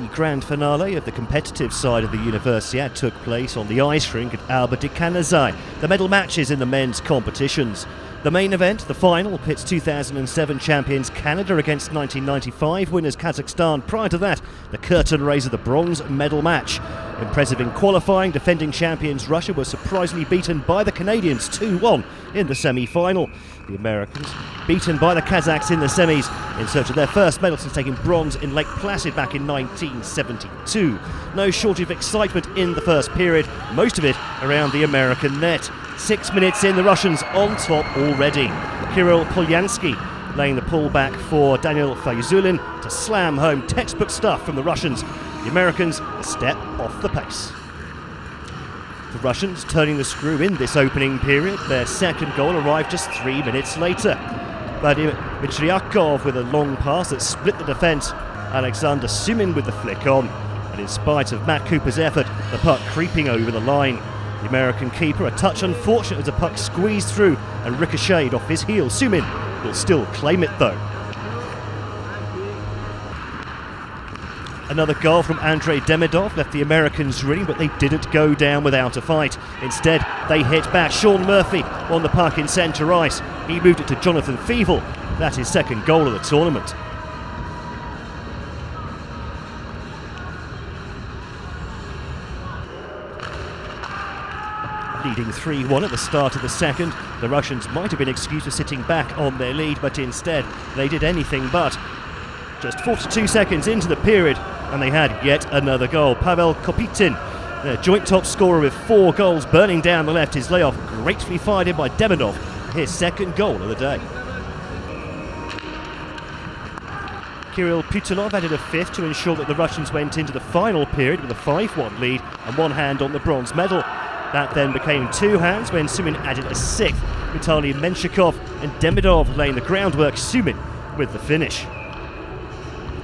grand finale of the competitive side of the Universiade took place on the ice rink at Alba de Canazai, the medal matches in the men's competitions. The main event, the final, pits 2007 champions Canada against 1995 winners Kazakhstan. Prior to that, the curtain raiser, the bronze medal match. Impressive in qualifying, defending champions Russia were surprisingly beaten by the Canadians 2-1 in the semi-final. The Americans beaten by the Kazakhs in the semis in search of their first medal since taking bronze in Lake Placid back in 1972. No shortage of excitement in the first period, most of it around the American net. 6 minutes in, the Russians on top already. Kirill Polyansky laying the pullback for Daniil Fayzulin to slam home textbook stuff from the Russians. The Americans a step off the pace. The Russians turning the screw in this opening period. Their second goal arrived just 3 minutes later. Vladimir Mitriakov with a long pass that split the defence. Alexander Sumin with the flick on. And in spite of Matt Cooper's effort, the puck creeping over the line. The American keeper a touch unfortunate as the puck squeezed through and ricocheted off his heel. Sumin will still claim it though. Another goal from Andrei Demidov left the Americans reeling, but they didn't go down without a fight. Instead, they hit back. Sean Murphy on the puck in centre ice. He moved it to Jonathan Feevel. That's his second goal of the tournament. Leading 3-1 at the start of the second, the Russians might have been excused for sitting back on their lead, but instead they did anything but. Just 42 seconds into the period, and they had yet another goal. Pavel Kopitin, their joint top scorer with 4 goals, burning down the left. His layoff gratefully fired in by Demidov, his second goal of the day. Kirill Putilov added a fifth to ensure that the Russians went into the final period with a 5-1 lead and one hand on the bronze medal. That then became 2 hands when Sumin added a 6th. Vitaly Menshikov and Demidov laying the groundwork. Sumin with the finish.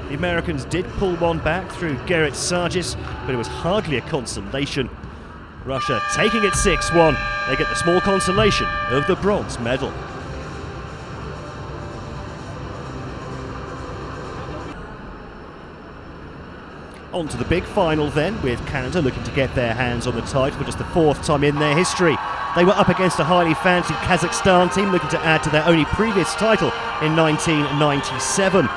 The Americans did pull one back through Gerrit Sargis, but it was hardly a consolation. Russia taking it 6-1. They get the small consolation of the bronze medal. On to the big final then, with Canada looking to get their hands on the title for just the 4th time in their history. They were up against a highly fancied Kazakhstan team looking to add to their only previous title in 1997,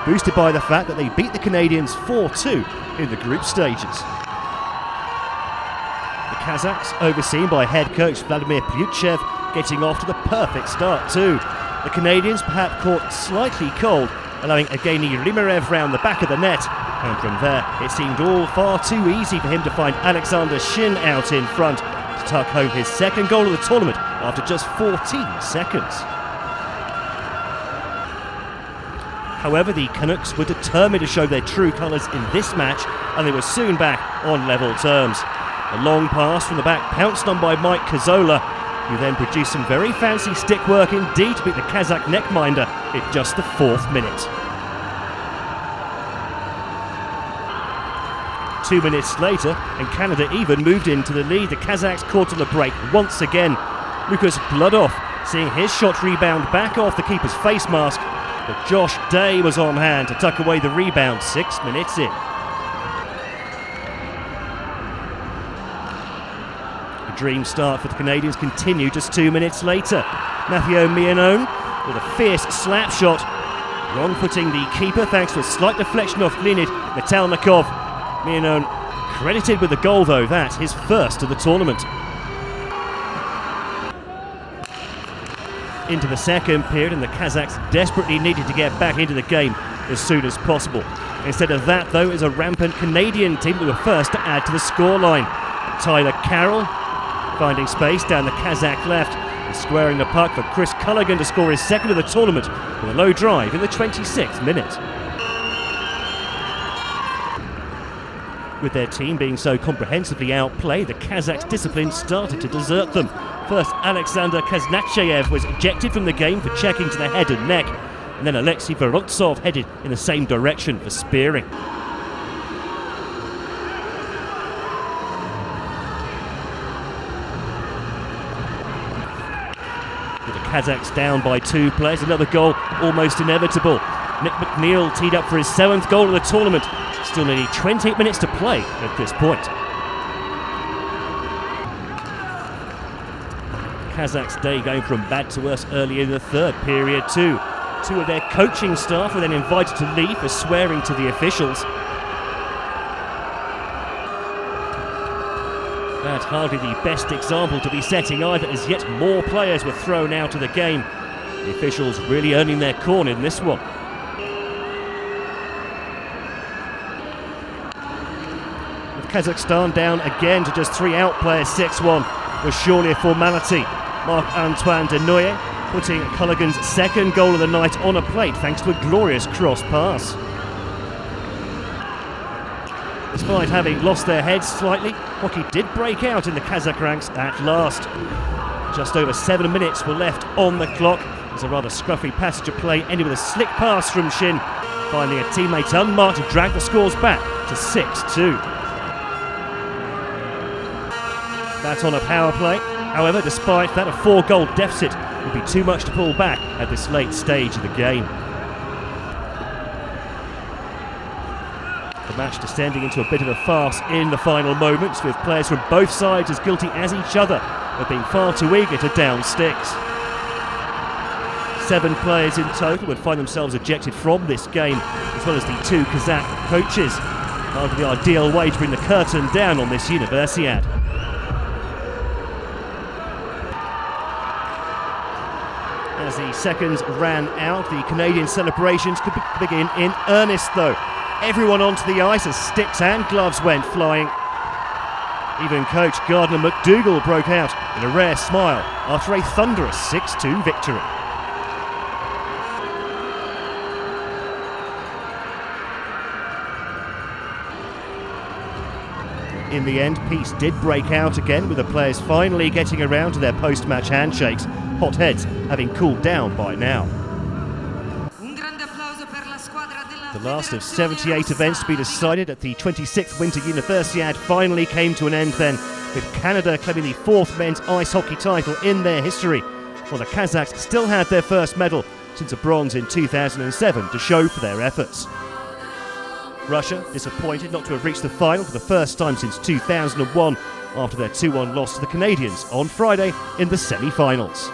boosted by the fact that they beat the Canadians 4-2 in the group stages. The Kazakhs, overseen by head coach Vladimir Plyuchev, getting off to the perfect start too. The Canadians perhaps caught slightly cold, allowing Evgeny Rimerev round the back of the net. And from there, it seemed all far too easy for him to find Alexander Shin out in front to tuck home his second goal of the tournament after just 14 seconds. However, the Canucks were determined to show their true colours in this match, and they were soon back on level terms. A long pass from the back pounced on by Mike Kazola, who then produced some very fancy stick work indeed to beat the Kazakh netminder in just the 4th minute. 2 minutes later, and Canada even moved into the lead. The Kazakhs caught on the break once again. Lukas Bludov seeing his shot rebound back off the keeper's face mask, but Josh Day was on hand to tuck away the rebound 6 minutes in. The dream start for the Canadians continued just 2 minutes later. Matteo Mianon with a fierce slap shot, wrong-footing the keeper thanks to a slight deflection off Leonid Metalnikov. Mianon credited with the goal though, that his first of the tournament. Into the second period, and the Kazakhs desperately needed to get back into the game as soon as possible. Instead of that though, is a rampant Canadian team that were first to add to the scoreline. Tyler Carroll finding space down the Kazakh left and squaring the puck for Chris Culligan to score his second of the tournament with a low drive in the 26th minute. With their team being so comprehensively outplayed, the Kazakhs' discipline started to desert them. First, Alexander Kaznachev was ejected from the game for checking to the head and neck, and then Alexei Vorontsov headed in the same direction for spearing. With the Kazakhs down by 2 players, another goal almost inevitable. Nick McNeil teed up for his 7th goal of the tournament, Still nearly 28 minutes to play at this point. Kazakhs' day going from bad to worse early in the third period too. Two of their coaching staff were then invited to leave for swearing to the officials. That's hardly the best example to be setting either, as yet more players were thrown out of the game. The officials really earning their corn in this one. With Kazakhstan down again to just 3 out players, 6-1 was surely a formality. Marc-Antoine Denoyer putting Culligan's second goal of the night on a plate thanks to a glorious cross pass. Despite having lost their heads slightly, hockey did break out in the Kazakh ranks at last. Just over 7 minutes were left on the clock as a rather scruffy passage of play ended with a slick pass from Shin, finding a teammate unmarked to drag the scores back to 6-2. That's on a power play. However, despite that, a 4-goal deficit would be too much to pull back at this late stage of the game. The match descending into a bit of a farce in the final moments, with players from both sides as guilty as each other of being far too eager to down sticks. 7 players in total would find themselves ejected from this game, as well as the 2 Kazakh coaches. Hardly the ideal way to bring the curtain down on this Universiade. As the seconds ran out, the Canadian celebrations could begin in earnest though. Everyone onto the ice as sticks and gloves went flying. Even coach Gardner McDougall broke out in a rare smile after a thunderous 6-2 victory. In the end, peace did break out again, with the players finally getting around to their post-match handshakes, hot heads having cooled down by now. The last of 78 events to be decided at the 26th Winter Universiade finally came to an end then, with Canada claiming the 4th men's ice hockey title in their history, while the Kazakhs still had their first medal since a bronze in 2007 to show for their efforts. Russia disappointed not to have reached the final for the first time since 2001 after their 2-1 loss to the Canadians on Friday in the semi-finals.